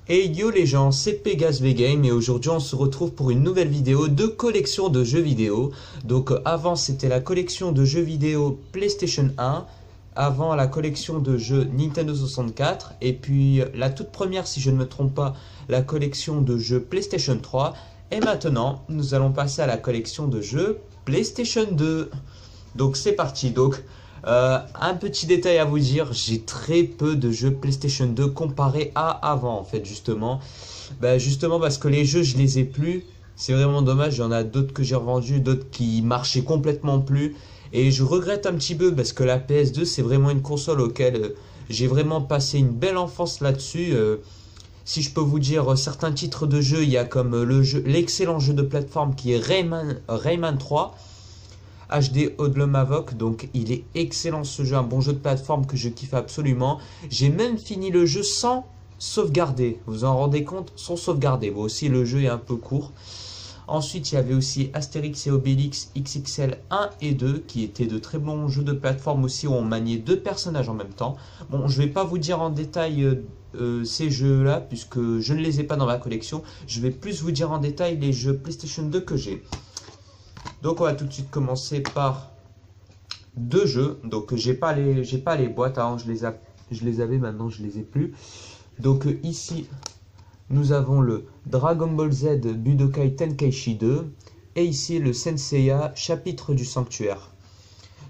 Hey yo les gens, c'est Pégase V-Game et aujourd'hui on se retrouve pour une nouvelle vidéo de collection de jeux vidéo. Donc avant c'était la collection de jeux vidéo PlayStation 1, avant la collection de jeux Nintendo 64 et puis la toute première si je ne me trompe pas, la collection de jeux PlayStation 3 et maintenant nous allons passer à la collection de jeux PlayStation 2. Donc c'est parti. Un petit détail à vous dire, j'ai très peu de jeux PlayStation 2 comparé à avant en fait justement. Justement parce que les jeux je les ai plus, c'est vraiment dommage, il y en a d'autres que j'ai revendus, d'autres qui marchaient complètement plus. Et je regrette un petit peu parce que la PS2 c'est vraiment une console auquel j'ai vraiment passé une belle enfance là-dessus. Si je peux vous dire certains titres de jeux, il y a comme l'excellent jeu de plateforme qui est Rayman 3. HD Hoodlum Havoc, donc il est excellent ce jeu, un bon jeu de plateforme que je kiffe absolument. J'ai même fini le jeu sans sauvegarder, vous vous en rendez compte, sans sauvegarder. Bon aussi le jeu est un peu court. Ensuite il y avait aussi Astérix et Obélix XXL 1 et 2 qui étaient de très bons jeux de plateforme aussi où on maniait deux personnages en même temps. Bon je vais pas vous dire en détail ces jeux là puisque je ne les ai pas dans ma collection. Je vais plus vous dire en détail les jeux PlayStation 2 que j'ai. Donc on va tout de suite commencer par deux jeux. Donc j'ai pas les boîtes, avant je les avais, maintenant je les ai plus. Donc ici nous avons le Dragon Ball Z Budokai Tenkaichi 2 et ici le Senseiya Chapitre du Sanctuaire.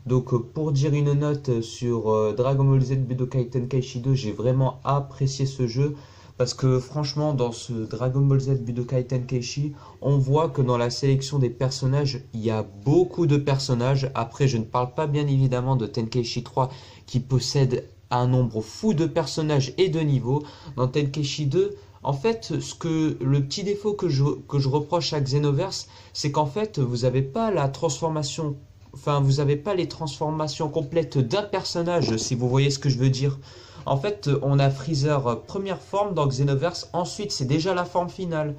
Donc pour dire une note sur Dragon Ball Z Budokai Tenkaichi 2, j'ai vraiment apprécié ce jeu. Parce que franchement, dans ce Dragon Ball Z Budokai Tenkaichi, on voit que dans la sélection des personnages, il y a beaucoup de personnages. Après, je ne parle pas bien évidemment de Tenkaichi 3 qui possède un nombre fou de personnages et de niveaux. Dans Tenkaichi 2, en fait, le petit défaut que je reproche à Xenoverse, c'est qu'en fait, vous n'avez pas la transformation. Enfin, vous n'avez pas les transformations complètes d'un personnage, si vous voyez ce que je veux dire. En fait, on a Freezer première forme dans Xenoverse, ensuite c'est déjà la forme finale.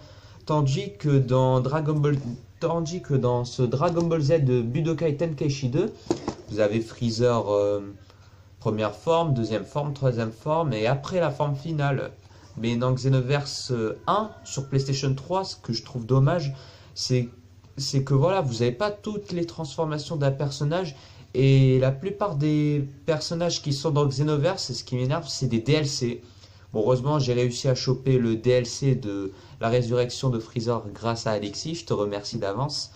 Tandis que dans ce Dragon Ball Z de Budokai Tenkaichi 2, vous avez Freezer première forme, deuxième forme, troisième forme et après la forme finale. Mais dans Xenoverse 1 sur PlayStation 3, ce que je trouve dommage, c'est que voilà, vous n'avez pas toutes les transformations d'un personnage. Et la plupart des personnages qui sont dans Xenoverse, ce qui m'énerve, c'est des DLC. Bon, heureusement, j'ai réussi à choper le DLC de la résurrection de Freezer grâce à Alexis. Je te remercie d'avance.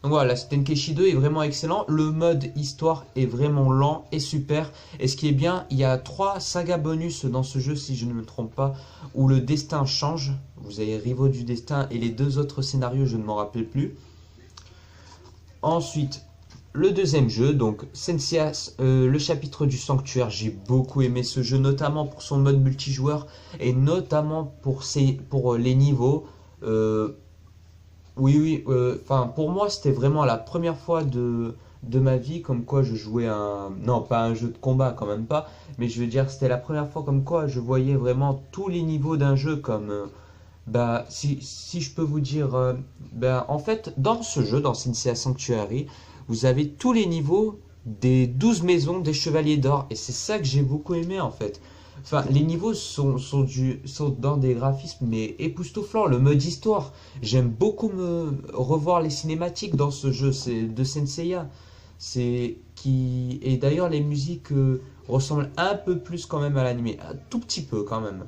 Donc voilà, Tenkaichi 2 est vraiment excellent. Le mode histoire est vraiment lent et super. Et ce qui est bien, il y a 3 sagas bonus dans ce jeu, si je ne me trompe pas, où le destin change. Vous avez Rivaux du destin et les 2 autres scénarios, je ne m'en rappelle plus. Ensuite, le deuxième jeu, donc Senseiya, le chapitre du sanctuaire, j'ai beaucoup aimé ce jeu, notamment pour son mode multijoueur et notamment pour les niveaux. Pour moi, c'était vraiment la première fois de ma vie comme quoi je jouais non, pas un jeu de combat quand même pas, mais je veux dire, c'était la première fois comme quoi je voyais vraiment tous les niveaux d'un jeu comme... si je peux vous dire, en fait, dans ce jeu, dans Senseiya Sanctuary, vous avez tous les niveaux des 12 maisons des Chevaliers d'Or. Et c'est ça que j'ai beaucoup aimé en fait. Enfin, les niveaux sont dans des graphismes mais époustouflants. Le mode histoire, j'aime beaucoup me revoir les cinématiques dans ce jeu de Senseiya. Et d'ailleurs les musiques ressemblent un peu plus quand même à l'anime. Un tout petit peu quand même.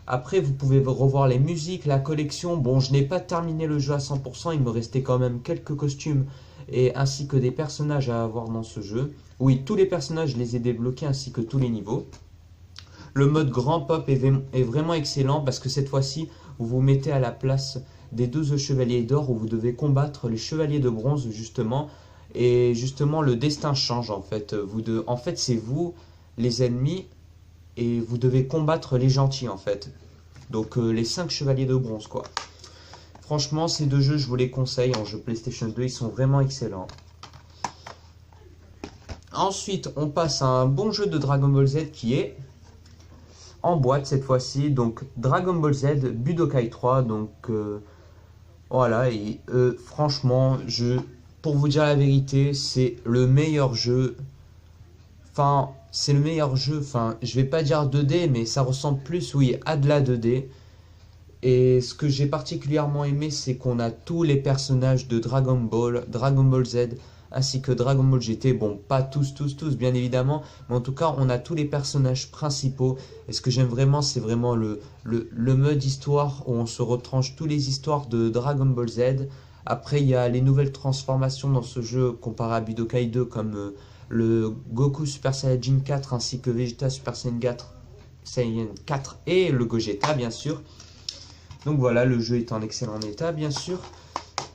Après, vous pouvez revoir les musiques, la collection. Bon, je n'ai pas terminé le jeu à 100%, il me restait quand même quelques costumes et ainsi que des personnages à avoir dans ce jeu. Oui, tous les personnages, je les ai débloqués ainsi que tous les niveaux. Le mode grand pop est vraiment excellent parce que cette fois-ci, vous vous mettez à la place des 12 chevaliers d'or où vous devez combattre les chevaliers de bronze justement. Et justement, le destin change en fait. En fait, c'est vous, les ennemis, et vous devez combattre les gentils en fait. Donc les 5 chevaliers de bronze quoi. Franchement, ces 2 jeux, je vous les conseille en jeu PlayStation 2, ils sont vraiment excellents. Ensuite, on passe à un bon jeu de Dragon Ball Z qui est en boîte cette fois-ci. Donc Dragon Ball Z Budokai 3. Donc voilà, et franchement, pour vous dire la vérité, c'est le meilleur jeu. Enfin, c'est le meilleur jeu. Enfin, je vais pas dire 2D, mais ça ressemble plus, oui, à de la 2D. Et ce que j'ai particulièrement aimé, c'est qu'on a tous les personnages de Dragon Ball Z, ainsi que Dragon Ball GT. Bon, pas tous, bien évidemment, mais en tout cas, on a tous les personnages principaux. Et ce que j'aime vraiment, c'est vraiment le mode histoire où on se retranche toutes les histoires de Dragon Ball Z. Après, il y a les nouvelles transformations dans ce jeu comparé à Budokai 2, comme le Goku Super Saiyajin 4 ainsi que Vegeta Super Saiyan 4 et le Gogeta, bien sûr. Donc voilà, le jeu est en excellent état, bien sûr.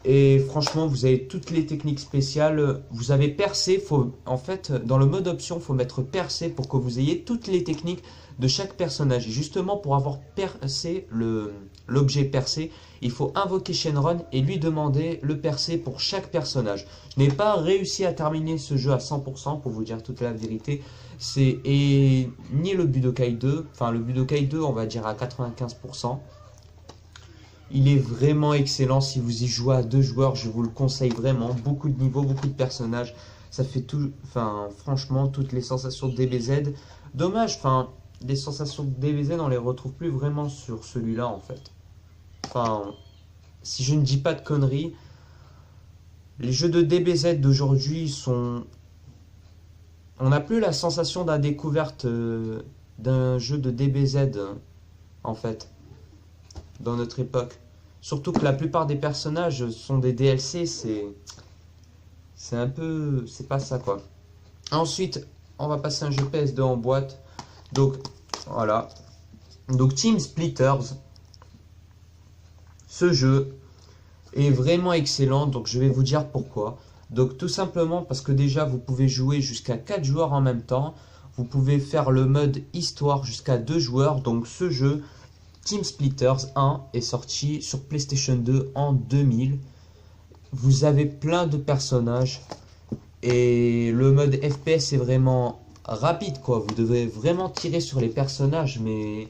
Et franchement, vous avez toutes les techniques spéciales. Vous avez percé, en fait, dans le mode option, il faut mettre percé pour que vous ayez toutes les techniques de chaque personnage. Et justement, pour avoir percé l'objet percé, il faut invoquer Shenron et lui demander le percé pour chaque personnage. Je n'ai pas réussi à terminer ce jeu à 100% pour vous dire toute la vérité. Et ni le Budokai 2, enfin le Budokai 2, on va dire à 95%. Il est vraiment excellent. Si vous y jouez à 2 joueurs, je vous le conseille vraiment. Beaucoup de niveaux, beaucoup de personnages. Ça fait tout, enfin, franchement, toutes les sensations de DBZ. Dommage, enfin, les sensations de DBZ, on les retrouve plus vraiment sur celui-là, en fait. Enfin, si je ne dis pas de conneries, les jeux de DBZ d'aujourd'hui sont... On n'a plus la sensation de la découverte d'un jeu de DBZ, en fait, dans notre époque. Surtout que la plupart des personnages sont des DLC, c'est un peu... c'est pas ça, quoi. Ensuite, on va passer à un jeu PS2 en boîte. Donc, voilà. Donc, Team Splitters. Ce jeu est vraiment excellent, donc je vais vous dire pourquoi. Donc, tout simplement parce que déjà, vous pouvez jouer jusqu'à 4 joueurs en même temps. Vous pouvez faire le mode histoire jusqu'à 2 joueurs. Donc, ce jeu... Team Splitters 1 est sorti sur PlayStation 2 en 2000. Vous avez plein de personnages et le mode FPS est vraiment rapide, quoi. Vous devez vraiment tirer sur les personnages, mais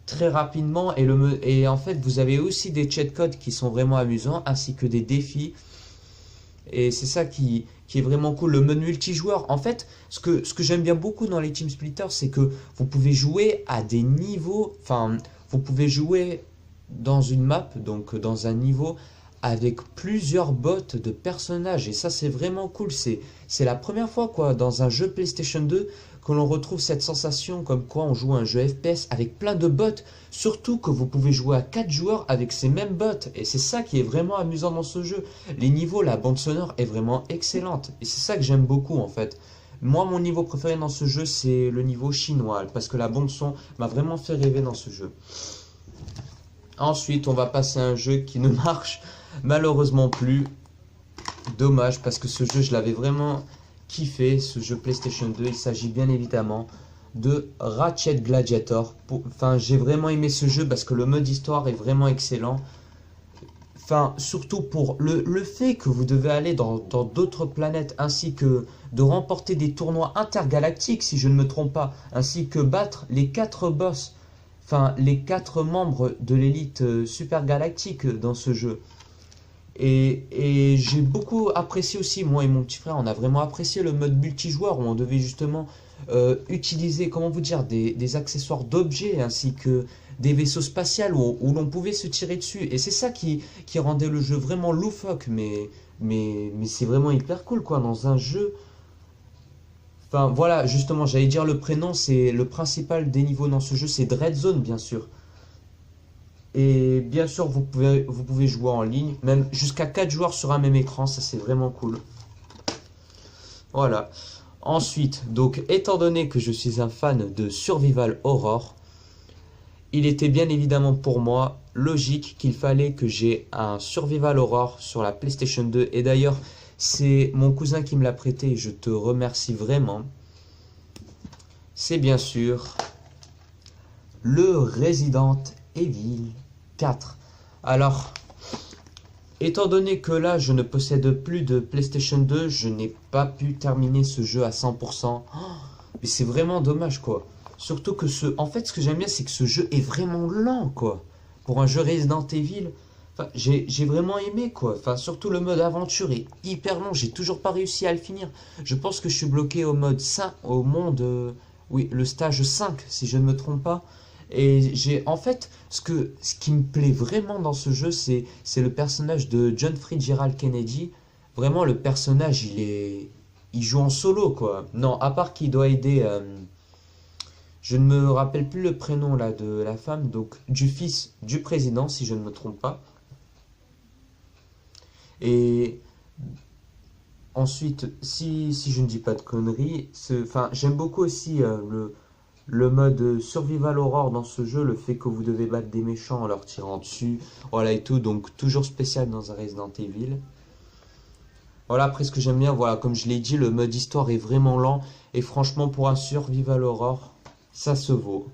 très rapidement. Et en fait, vous avez aussi des cheat codes qui sont vraiment amusants, ainsi que des défis. Et c'est ça qui est vraiment cool. Le mode multijoueur, en fait, ce que j'aime bien beaucoup dans les Team Splitters, c'est que vous pouvez jouer à des niveaux, enfin... Vous pouvez jouer dans une map, donc dans un niveau, avec plusieurs bots de personnages. Et ça, c'est vraiment cool. C'est la première fois, quoi, dans un jeu PlayStation 2, que l'on retrouve cette sensation comme quoi on joue à un jeu FPS avec plein de bots. Surtout que vous pouvez jouer à 4 joueurs avec ces mêmes bots. Et c'est ça qui est vraiment amusant dans ce jeu. Les niveaux, la bande sonore est vraiment excellente. Et c'est ça que j'aime beaucoup, en fait. Moi, mon niveau préféré dans ce jeu, c'est le niveau chinois, parce que la bande son m'a vraiment fait rêver dans ce jeu. Ensuite, on va passer à un jeu qui ne marche malheureusement plus. Dommage, parce que ce jeu, je l'avais vraiment kiffé, ce jeu PlayStation 2. Il s'agit bien évidemment de Ratchet Gladiator. Enfin, j'ai vraiment aimé ce jeu parce que le mode histoire est vraiment excellent. Enfin, surtout pour le fait que vous devez aller dans d'autres planètes, ainsi que de remporter des tournois intergalactiques, si je ne me trompe pas, ainsi que battre les 4 boss, enfin les 4 membres de l'élite super galactique dans ce jeu. Et j'ai beaucoup apprécié aussi, moi et mon petit frère, on a vraiment apprécié le mode multijoueur où on devait justement utiliser, comment vous dire, des accessoires d'objets ainsi que des vaisseaux spatials où l'on pouvait se tirer dessus. Et c'est ça qui rendait le jeu vraiment loufoque, mais c'est vraiment hyper cool, quoi, dans un jeu. Enfin voilà, justement, j'allais dire le prénom, c'est le principal des niveaux dans ce jeu, c'est Dreadzone, bien sûr. Et bien sûr, vous pouvez jouer en ligne, même jusqu'à 4 joueurs sur un même écran, ça c'est vraiment cool. Voilà. Ensuite, donc, étant donné que je suis un fan de Survival Horror, il était bien évidemment pour moi logique qu'il fallait que j'ai un Survival Horror sur la PlayStation 2. Et d'ailleurs, c'est mon cousin qui me l'a prêté et je te remercie vraiment. C'est bien sûr le Resident Evil 4. Alors, étant donné que là, je ne possède plus de PlayStation 2, je n'ai pas pu terminer ce jeu à 100%. Oh, mais c'est vraiment dommage, quoi. Surtout que en fait, ce que j'aime bien, c'est que ce jeu est vraiment lent, quoi. Pour un jeu Resident Evil, Enfin, j'ai vraiment aimé quoi. Enfin, surtout le mode aventure est hyper long. J'ai toujours pas réussi à le finir. Je pense que je suis bloqué au mode 5, au monde, oui, le stage 5, si je ne me trompe pas. Et j'ai, en fait, ce qui me plaît vraiment dans ce jeu, c'est le personnage de John Fitzgerald Kennedy. Vraiment, le personnage, il joue en solo quoi. Non, à part qu'il doit aider. Je ne me rappelle plus le prénom là de la femme, donc du fils du président, si je ne me trompe pas. Et ensuite, si je ne dis pas de conneries, enfin, j'aime beaucoup aussi le mode Survival Horror dans ce jeu, le fait que vous devez battre des méchants en leur tirant dessus, voilà et tout, donc toujours spécial dans un Resident Evil. Voilà, après ce que j'aime bien, voilà, comme je l'ai dit, le mode histoire est vraiment lent, et franchement, pour un Survival Horror, ça se vaut.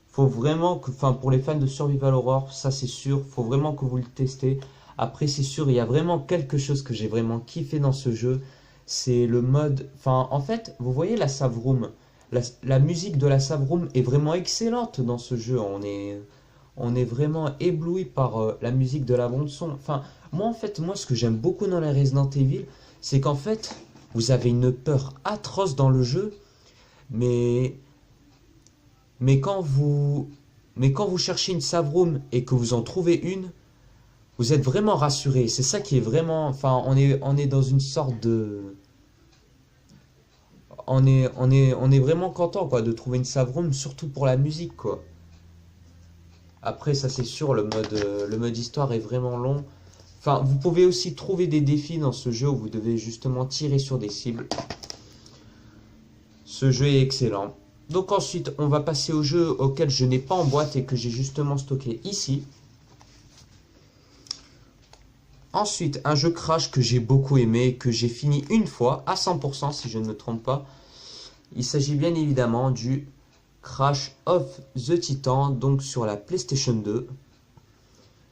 Faut vraiment que, enfin, pour les fans de Survival Horror, ça c'est sûr, faut vraiment que vous le testez. Après, c'est sûr, il y a vraiment quelque chose que j'ai vraiment kiffé dans ce jeu. C'est le mode, enfin, en fait, vous voyez la save room. La musique de la save room est vraiment excellente dans ce jeu. On est vraiment ébloui par la musique de la bande son. Enfin, moi, en fait, moi, ce que j'aime beaucoup dans les Resident Evil, c'est qu'en fait, vous avez une peur atroce dans le jeu, mais mais quand vous, mais quand vous cherchez une save room et que vous en trouvez une, vous êtes vraiment rassuré. C'est ça qui est vraiment, enfin, on est dans une sorte de, on est vraiment content quoi de trouver une save room, surtout pour la musique quoi. Après, ça c'est sûr, le mode histoire est vraiment long. Enfin, vous pouvez aussi trouver des défis dans ce jeu où vous devez justement tirer sur des cibles. Ce jeu est excellent. Donc ensuite, on va passer au jeu auquel je n'ai pas en boîte et que j'ai justement stocké ici. Ensuite, un jeu Crash que j'ai beaucoup aimé, que j'ai fini une fois, à 100% si je ne me trompe pas. Il s'agit bien évidemment du Crash of the Titan, donc sur la PlayStation 2.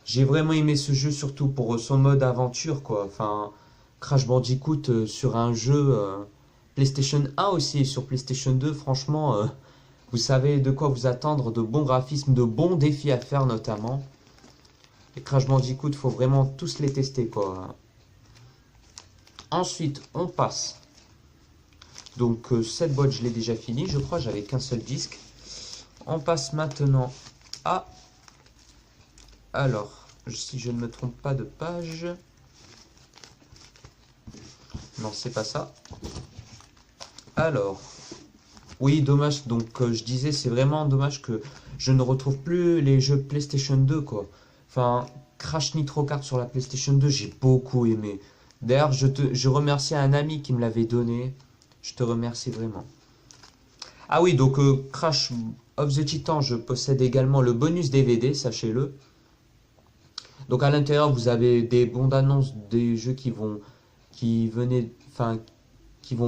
J'ai vraiment aimé ce jeu, surtout pour son mode aventure, quoi. Enfin, Crash Bandicoot sur un jeu PlayStation 1 aussi, et sur PlayStation 2, franchement, vous savez de quoi vous attendre, de bons graphismes, de bons défis à faire notamment. Les Crash Bandicoot, faut vraiment tous les tester, quoi. Ensuite, on passe. Donc, cette boîte, je l'ai déjà fini, je crois, j'avais qu'un seul disque. On passe maintenant à... Alors, si je ne me trompe pas de page... Non, c'est pas ça. Alors, oui, dommage. Donc, je disais, c'est vraiment dommage que je ne retrouve plus les jeux PlayStation 2, quoi. Enfin, Crash Nitro Kart sur la PlayStation 2, j'ai beaucoup aimé. D'ailleurs, je remercie un ami qui me l'avait donné. Je te remercie vraiment. Ah oui, donc Crash of the Titan, je possède également le bonus DVD, sachez-le. Donc à l'intérieur, vous avez des bandes annonces des jeux qui vont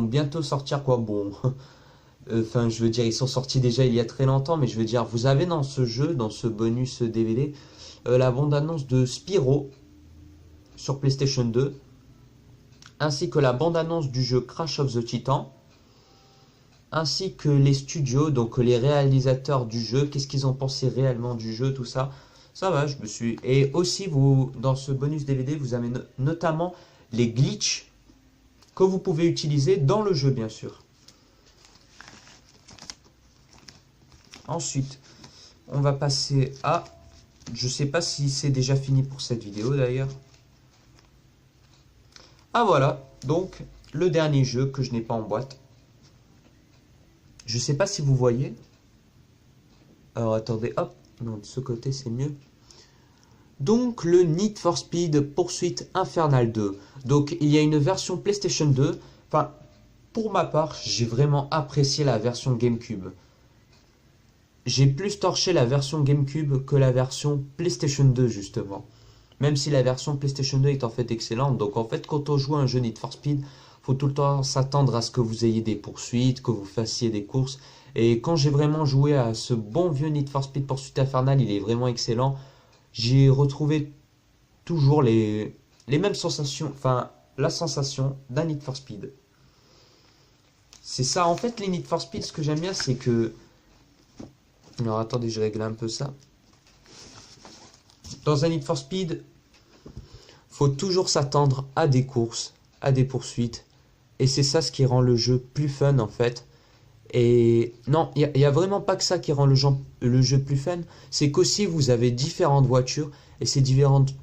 bientôt sortir quoi. Bon, enfin, je veux dire, ils sont sortis déjà il y a très longtemps, mais je veux dire, vous avez dans ce jeu, dans ce bonus DVD, la bande annonce de Spyro sur PlayStation 2, ainsi que la bande annonce du jeu Crash of the Titan, ainsi que les studios, donc les réalisateurs du jeu, qu'est-ce qu'ils ont pensé réellement du jeu, tout ça. Ça va, je me suis... Et aussi, vous, dans ce bonus DVD, vous avez notamment les glitches que vous pouvez utiliser dans le jeu, bien sûr. Ensuite, on va passer à... Je sais pas si c'est déjà fini pour cette vidéo, d'ailleurs. Ah, voilà. Donc, le dernier jeu que je n'ai pas en boîte. Je sais pas si vous voyez. Alors, attendez, hop. Non, de ce côté, c'est mieux. Donc, le Need for Speed Poursuite Infernale 2. Donc, il y a une version PlayStation 2. Enfin, pour ma part, j'ai vraiment apprécié la version GameCube. J'ai plus torché la version GameCube que la version PlayStation 2, justement. Même si la version PlayStation 2 est en fait excellente. Donc, en fait, quand on joue à un jeu Need for Speed, faut tout le temps s'attendre à ce que vous ayez des poursuites, que vous fassiez des courses. Et quand j'ai vraiment joué à ce bon vieux Need for Speed Poursuite Infernale, il est vraiment excellent. J'ai retrouvé toujours les mêmes sensations, enfin la sensation d'un Need for Speed. C'est ça, en fait, les Need for Speed, ce que j'aime bien, c'est que... Alors attendez, je règle un peu ça. Dans un Need for Speed, faut toujours s'attendre à des courses, à des poursuites. Et c'est ça ce qui rend le jeu plus fun en fait. Et non, il y a vraiment pas que ça qui rend le jeu plus fun. C'est qu'aussi vous avez différentes voitures. Et ces différentes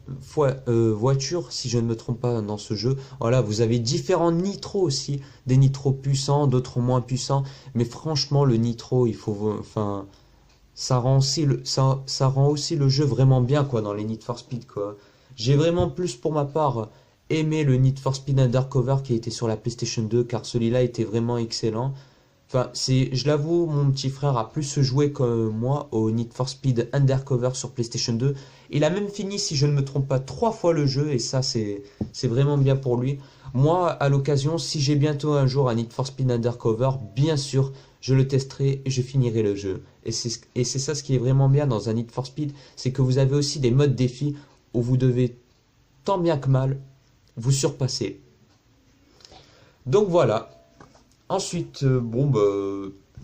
voitures, si je ne me trompe pas dans ce jeu, voilà, vous avez différents nitros aussi. Des nitros puissants, d'autres moins puissants. Mais franchement, le nitro, il faut... Enfin, ça rend aussi le jeu vraiment bien, quoi, dans les Need for Speed, quoi. J'ai vraiment plus, pour ma part, aimé le Need for Speed Undercover qui était sur la PlayStation 2, car celui-là était vraiment excellent. Enfin, je l'avoue, mon petit frère a plus joué que moi au Need for Speed Undercover sur PlayStation 2. Il a même fini, si je ne me trompe pas, 3 fois le jeu, et ça, c'est vraiment bien pour lui. Moi, à l'occasion, si j'ai bientôt un jour un Need for Speed Undercover, bien sûr, je le testerai et je finirai le jeu. Et c'est ça ce qui est vraiment bien dans un Need for Speed, c'est que vous avez aussi des modes défis où vous devez, tant bien que mal, vous surpasser. Donc voilà. Ensuite, bon, bah,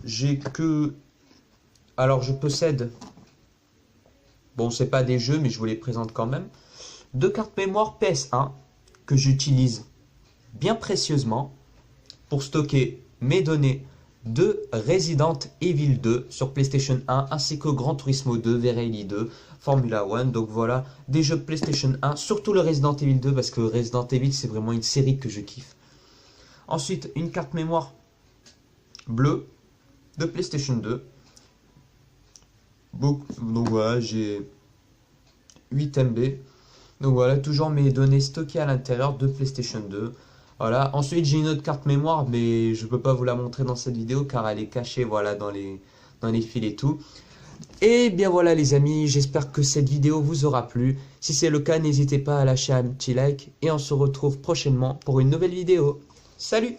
j'ai que... Alors, je possède... Bon, c'est pas des jeux, mais je vous les présente quand même. 2 cartes mémoire PS1 que j'utilise bien précieusement pour stocker mes données de Resident Evil 2 sur PlayStation 1 ainsi que Gran Turismo 2, V-Rally 2, Formula 1. Donc voilà, des jeux PlayStation 1, surtout le Resident Evil 2 parce que Resident Evil c'est vraiment une série que je kiffe. Ensuite, une carte mémoire bleue de PlayStation 2. Donc voilà, j'ai 8 MB. Donc voilà, toujours mes données stockées à l'intérieur de PlayStation 2. Voilà, ensuite j'ai une autre carte mémoire, mais je ne peux pas vous la montrer dans cette vidéo car elle est cachée, voilà, dans les fils et tout. Et bien voilà les amis, j'espère que cette vidéo vous aura plu. Si c'est le cas, n'hésitez pas à lâcher un petit like et on se retrouve prochainement pour une nouvelle vidéo. Salut!